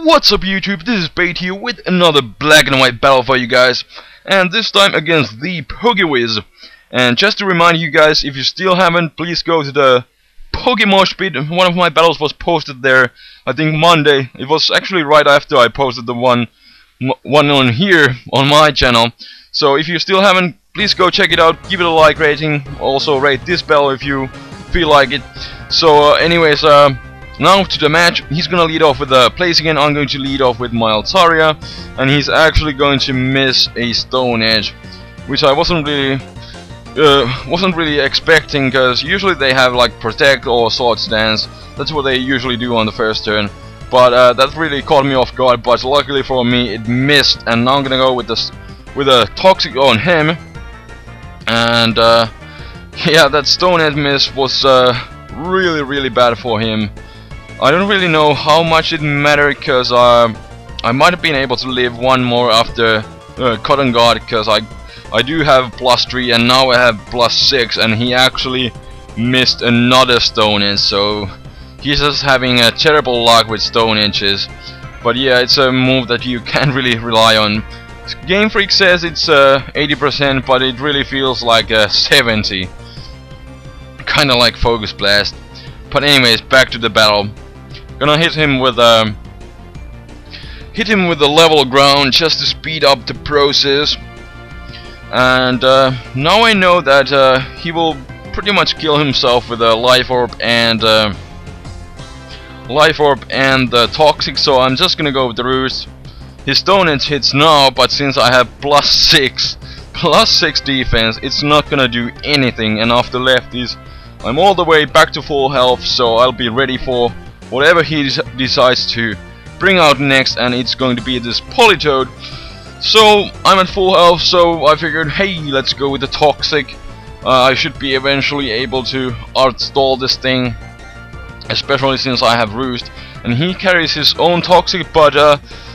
What's up YouTube, this is Spade here with another black and white battle for you guys, and this time against ThePokeWiz. And just to remind you guys, if you still haven't, please go to the ThePokeMoshpit. One of my battles was posted there, I think Monday. It was actually right after I posted the one on here on my channel. So if you still haven't, please go check it out, give it a like rating, also rate this battle if you feel like it. So anyways, now to the match. He's gonna lead off with a place again. I'm going to lead off with my Altaria, and he's actually going to miss a Stone Edge, which I wasn't really expecting, because usually they have like Protect or Sword Stance. That's what they usually do on the first turn. But that really caught me off guard. But luckily for me, it missed, and now I'm gonna go with a Toxic on him. And yeah, that Stone Edge miss was really bad for him. I don't really know how much it mattered, because I might have been able to live one more after Cotton Guard, because I do have +3 and now I have +6, and he actually missed another Stone Edge, so he's just having a terrible luck with Stone Edges. But yeah, it's a move that you can't really rely on. Game Freak says it's 80%, but it really feels like 70. Kinda like Focus Blast. But anyways, back to the battle. Gonna hit him with the level ground just to speed up the process. And now I know that he will pretty much kill himself with a Life Orb and the Toxic. So I'm just gonna go with the Roost. His Stone Edge hits now, but since I have +6 defense, it's not gonna do anything. And after lefties, I'm all the way back to full health, so I'll be ready for whatever he decides to bring out next, and it's going to be this Politoed. So I'm at full health, so I figured, hey, let's go with the Toxic. I should be eventually able to outstall this thing, especially since I have Roost, and he carries his own Toxic. But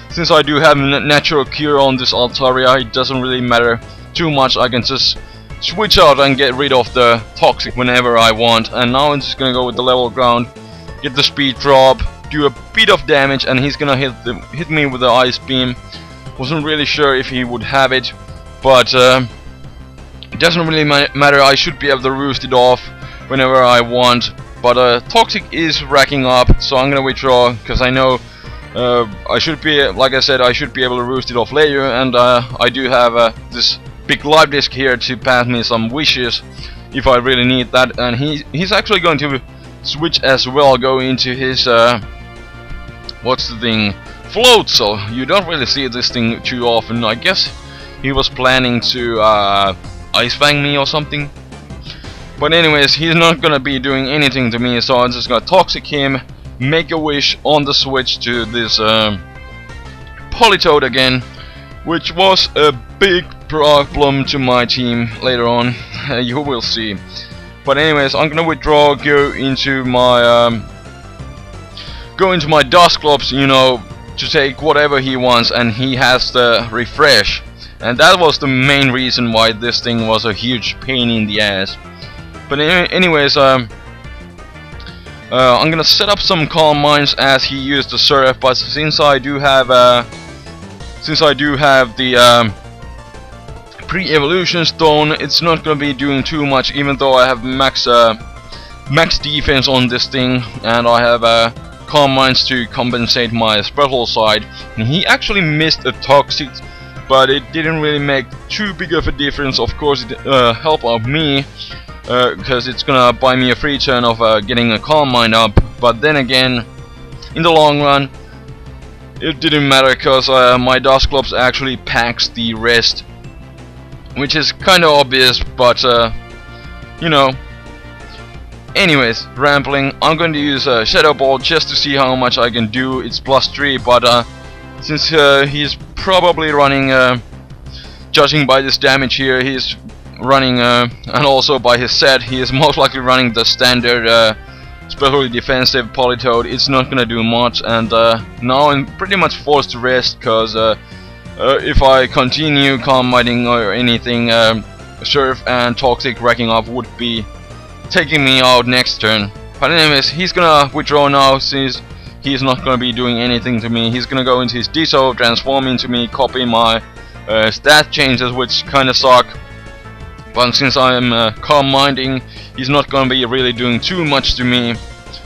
since I do have natural cure on this Altaria, it doesn't really matter too much. I can just switch out and get rid of the Toxic whenever I want. And now I'm just gonna go with the level ground, get the speed drop, do a bit of damage, and he's gonna hit me with the Ice Beam. Wasn't really sure if he would have it, but it doesn't really matter. I should be able to roost it off whenever I want. But Toxic is racking up, so I'm gonna withdraw, because I know I should be, like I said, I should be able to roost it off later. And I do have this big life disc here to pass me some wishes if I really need that. And he's actually going to switch as well, go into his what's the thing, Float. So you don't really see this thing too often. I guess he was planning to Ice Fang me or something. But anyways, he's not gonna be doing anything to me, so I'm just gonna Toxic him, make a wish on the switch to this Politoed again, which was a big problem to my team later on. You will see. But anyways, I'm gonna withdraw, go into my Dusclops, you know, to take whatever he wants, and he has the refresh, and that was the main reason why this thing was a huge pain in the ass. But anyways, I'm gonna set up some Calm Minds as he used the Surf, but since I do have the pre-evolution stone, it's not gonna be doing too much, even though I have max defense on this thing, and I have Calm Minds to compensate my special side. And he actually missed a Toxic, but it didn't really make too big of a difference. Of course it helped out me, because it's gonna buy me a free turn of getting a Calm Mind up. But then again, in the long run, it didn't matter, because my Dusclops actually packs the rest, which is kinda obvious, but you know. Anyways, rambling, I'm going to use Shadow Ball just to see how much I can do. It's +3, but since he's probably running, judging by this damage here, he's running, and also by his set, he is most likely running the standard specially defensive Politoed. It's not gonna do much, and now I'm pretty much forced to rest, because if I continue Calm Minding or anything, Surf and Toxic racking up would be taking me out next turn. But anyways, he's gonna withdraw now, since he's not gonna be doing anything to me. He's gonna go into his Ditto, transform into me, copy my stat changes, which kinda suck. But since I'm calm-minding, he's not gonna be really doing too much to me,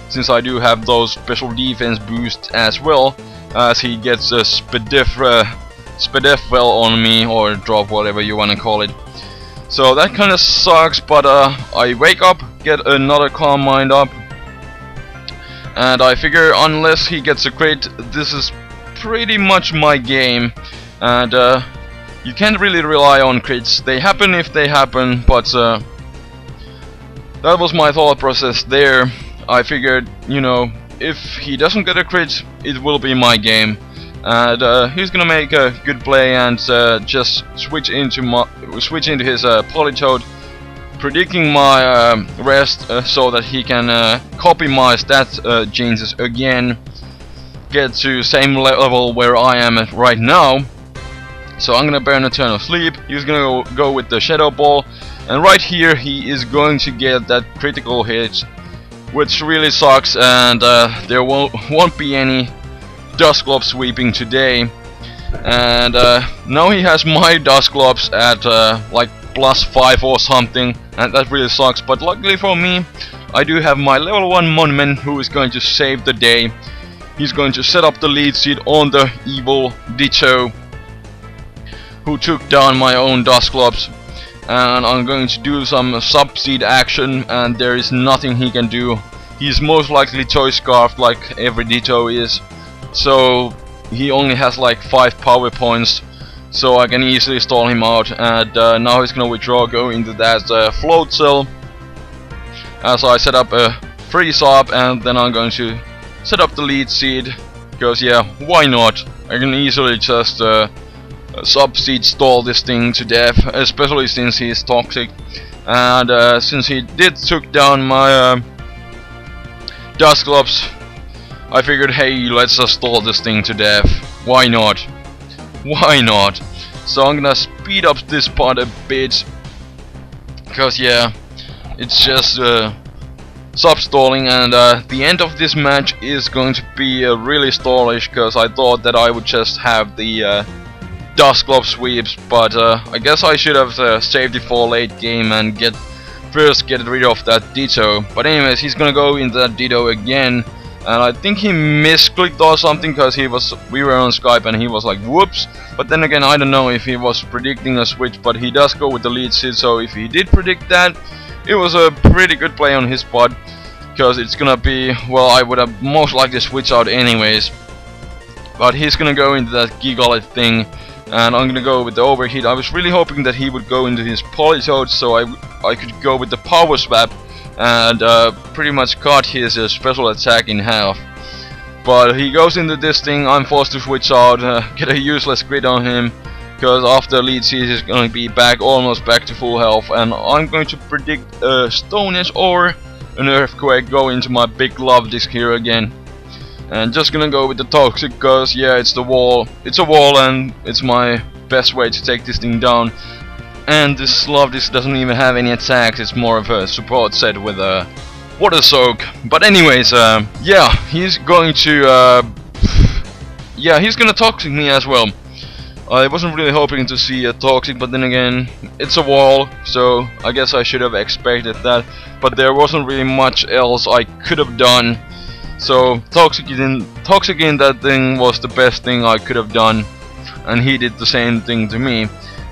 since I do have those special defense boosts as well, as he gets a Spadef on me, or drop, whatever you wanna call it. So that kinda sucks, but I wake up, get another calm mind up, and I figure unless he gets a crit, this is pretty much my game. And you can't really rely on crits. They happen if they happen, but that was my thought process there. I figured, you know, if he doesn't get a crit, it will be my game. And he's gonna make a good play and just switch into his Polytoad, predicting my rest so that he can copy my stat changes again, get to same level where I am at right now. So I'm gonna burn a turn of sleep. He's gonna go with the Shadow Ball, and right here he is going to get that critical hit, which really sucks, and there won't be any Dusclops sweeping today. And now he has my Dusclops at like +5 or something, and that really sucks. But luckily for me, I do have my level 1 Monmen, who is going to save the day. He's going to set up the lead seed on the evil Ditto, who took down my own Dusclops. And I'm going to do some sub-seed action, and there is nothing he can do. He's most likely Toy Scarfed like every Ditto is, so he only has like 5 power points, so I can easily stall him out. And now he's gonna withdraw, go into that float cell, as I set up a freeze up, and then I'm going to set up the lead seed, because yeah, why not? I can easily just sub-seed stall this thing to death, especially since he's toxic. And since he took down my Dusclops, I figured, hey, let's just stall this thing to death. Why not? Why not? So I'm gonna speed up this part a bit, because yeah, it's just sub-stalling, and the end of this match is going to be really stallish, because I thought that I would just have the Dusclops sweeps, but I guess I should have saved it for late game and first get rid of that Ditto. But anyways, he's gonna go into that Ditto again, and I think he misclicked or something, because we were on Skype and he was like whoops. But then again, I don't know if he was predicting a switch, but he does go with the lead seed, so if he did predict that, it was a pretty good play on his part, because it's gonna be, well, I would have most likely switched out anyways. But he's gonna go into that Gigalith thing, and I'm gonna go with the overheat. I was really hoping that he would go into his Polytoad, so I could go with the power swap and pretty much cut his special attack in half. But he goes into this thing, I'm forced to switch out, get a useless crit on him, because after lead seed he's going to be almost back to full health, and I'm going to predict a Stone Edge or an Earthquake, go into my big love disc here again. And just gonna go with the Toxic, because yeah, it's a wall, and it's my best way to take this thing down. And this love disc doesn't even have any attacks, it's more of a support set with a Water Soak. But anyways, yeah, he's going to he's gonna Toxic me as well. I wasn't really hoping to see a Toxic, but then again, it's a wall, so I guess I should have expected that. But there wasn't really much else I could have done. So Toxic in that thing was the best thing I could have done, and he did the same thing to me.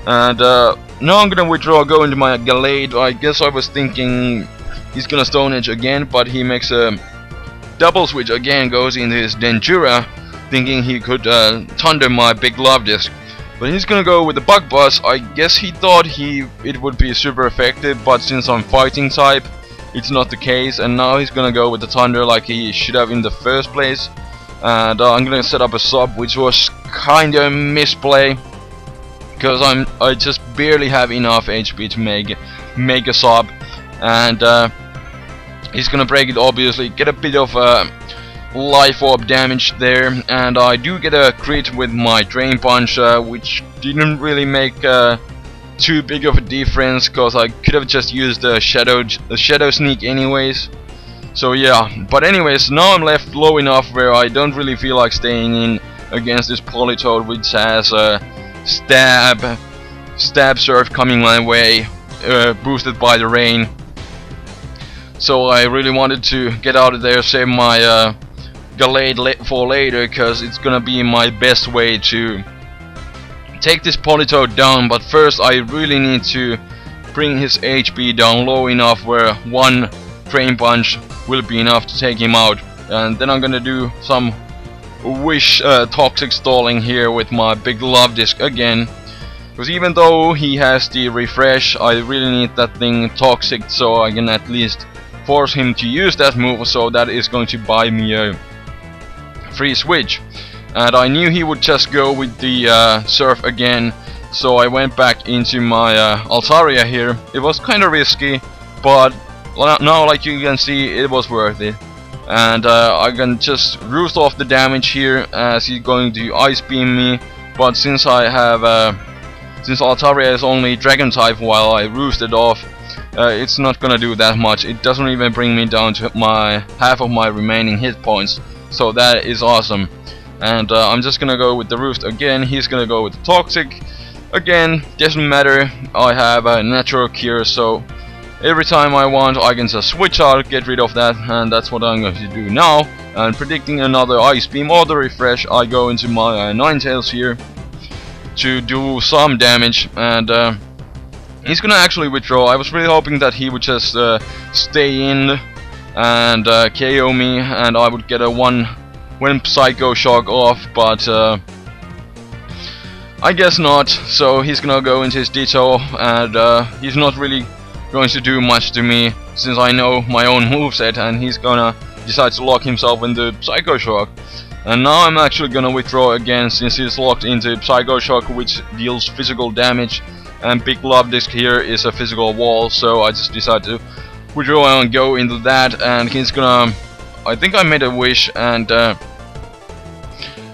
And now I'm gonna withdraw, go into my Gallade. I guess I was thinking he's gonna Stone Edge again, but he makes a double switch again, goes into his Dendura, thinking he could Thunder my big love disc. But he's gonna go with the Bug Buzz. I guess he thought it would be super effective, but since I'm fighting type, it's not the case, and now he's gonna go with the Thunder like he should have in the first place. And I'm gonna set up a sub, which was kinda a misplay, because I just barely have enough HP to make a sub. And he's gonna break it, obviously, get a bit of life orb damage there, and I do get a crit with my Drain Punch, which didn't really make too big of a difference, because I could have just used the Shadow Sneak anyways. So yeah, but anyways, now I'm left low enough where I don't really feel like staying in against this Politoed, which has a stab surf coming my way, boosted by the rain. So I really wanted to get out of there, save my Gallade for later, because it's gonna be my best way to take this Politoed down. But first I really need to bring his HP down low enough where one Drain Punch will be enough to take him out. And then I'm gonna do some wish toxic stalling here with my big love disc again. Because even though he has the refresh, I really need that thing toxic so I can at least force him to use that move, so that is going to buy me a free switch. And I knew he would just go with the surf again, so I went back into my Altaria here. It was kind of risky, but now, like you can see, it was worth it. And I can just roost off the damage here as he's going to Ice Beam me. But since I have since Altaria is only Dragon type while I roosted off, it's not gonna do that much. It doesn't even bring me down to my half of my remaining hit points, so that is awesome. And I'm just gonna go with the roost again. He's gonna go with the toxic again. Doesn't matter, I have a natural cure, so every time I want I can just switch out, get rid of that, and that's what I'm going to do now. And predicting another Ice Beam or the refresh, I go into my Ninetales here to do some damage. And he's gonna actually withdraw. I was really hoping that he would just stay in and KO me, and I would get a one Psycho Shock off, but I guess not. So he's gonna go into his Ditto, and he's not really going to do much to me since I know my own moveset, and he's gonna decide to lock himself into Psycho Shock. And now I'm actually gonna withdraw again since he's locked into Psycho Shock, which deals physical damage, and Big Love Disc here is a physical wall, so I just decided to withdraw and go into that. And he's gonna, I think I made a wish, and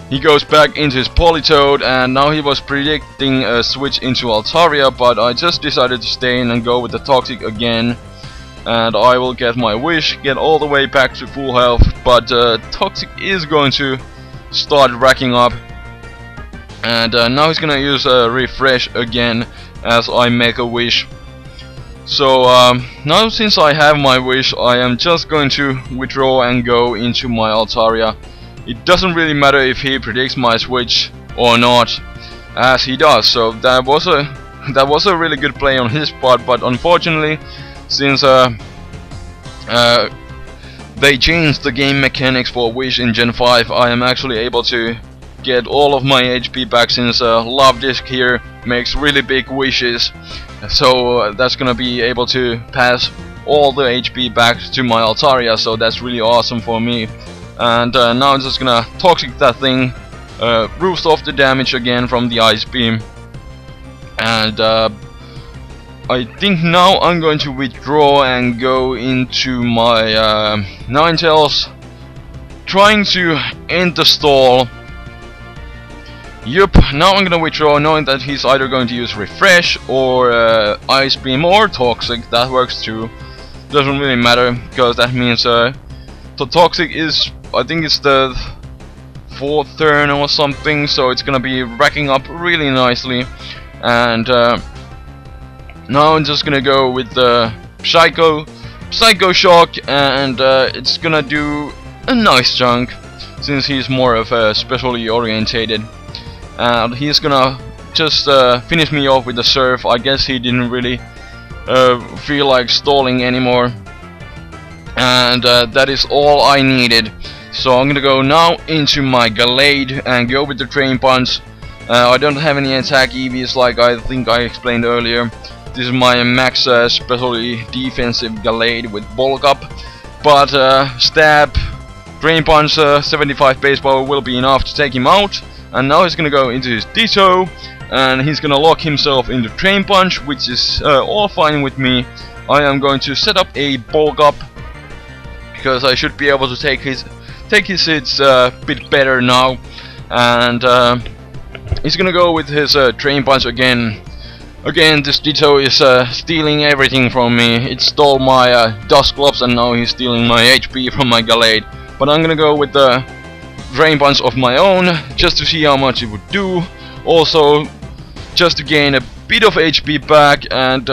he goes back into his Politoed, and now he was predicting a switch into Altaria, but I just decided to stay in and go with the toxic again. And I will get my wish, get all the way back to full health, but toxic is going to start racking up. And now he's gonna use a refresh again as I make a wish. So now since I have my wish, I am just going to withdraw and go into my Altaria. It doesn't really matter if he predicts my switch or not, as he does. So that was a really good play on his part, but unfortunately, since they changed the game mechanics for Wish in Gen 5, I am actually able to get all of my HP back, since Love Disc here makes really big wishes. So that's gonna be able to pass all the HP back to my Altaria, so that's really awesome for me. And now I'm just gonna toxic that thing, roost off the damage again from the Ice Beam, and I think now I'm going to withdraw and go into my Ninetales, trying to end the stall. Yup, now I'm gonna withdraw, knowing that he's either going to use refresh or Ice Beam or toxic. That works too, doesn't really matter, because that means the toxic is, I think it's the 4th turn or something, so it's gonna be racking up really nicely. And now I'm just gonna go with the Psycho Shock, and it's gonna do a nice chunk since he's more of a specially orientated. And he's gonna just finish me off with the surf. I guess he didn't really feel like stalling anymore, and that is all I needed. So I'm gonna go now into my Gallade and go with the Drain Punch. I don't have any attack EVs like I think I explained earlier. This is my max specially defensive Gallade with bulk up, but stab, Drain Punch, 75 base power will be enough to take him out. And now he's gonna go into his Ditto, and he's gonna lock himself into Drain Punch, which is all fine with me. I am going to set up a bulk up, because I should be able to take his hits a bit better now. And he's gonna go with his Drain Punch again. Again, this Ditto is stealing everything from me. It stole my Dusclops and now he's stealing my HP from my Gallade. But I'm gonna go with the Drain Punch of my own, just to see how much it would do. Also, just to gain a bit of HP back, and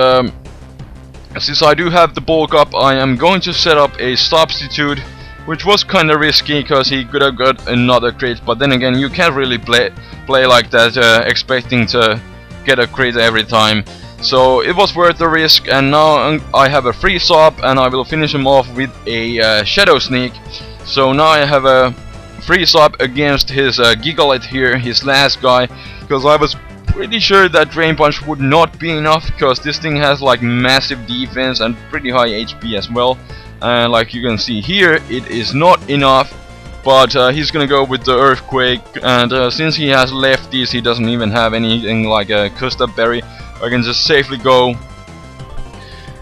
since I do have the bulk up, I am going to set up a substitute, which was kinda risky, because he could have got another crit, but then again, you can't really play like that, expecting to get a crit every time. So it was worth the risk, and now I have a free sub, and I will finish him off with a Shadow Sneak. So now I have a free sub against his Gigalith here, his last guy, because I was pretty sure that Drain Punch would not be enough, because this thing has like massive defense and pretty high HP as well. And like you can see here, it is not enough, but he's gonna go with the Earthquake, and since he has lefties, he doesn't even have anything like a Custard Berry. I can just safely go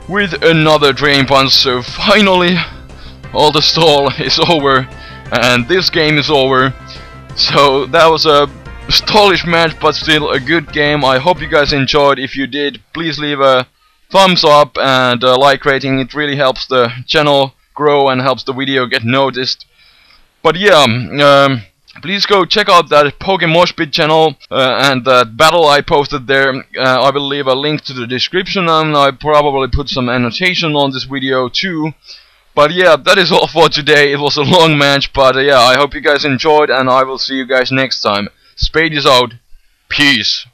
with another Drain Punch. So finally, all the stall is over, and this game is over. So that was a stallish match, but still a good game. I hope you guys enjoyed. If you did, please leave a thumbs up and a like rating. It really helps the channel grow and helps the video get noticed. But yeah, please go check out that ThePokeWiz channel and that battle I posted there. I will leave a link to the description, and I probably put some annotation on this video too. But yeah, that is all for today. It was a long match, but yeah, I hope you guys enjoyed, and I will see you guys next time. Spade is out. Peace.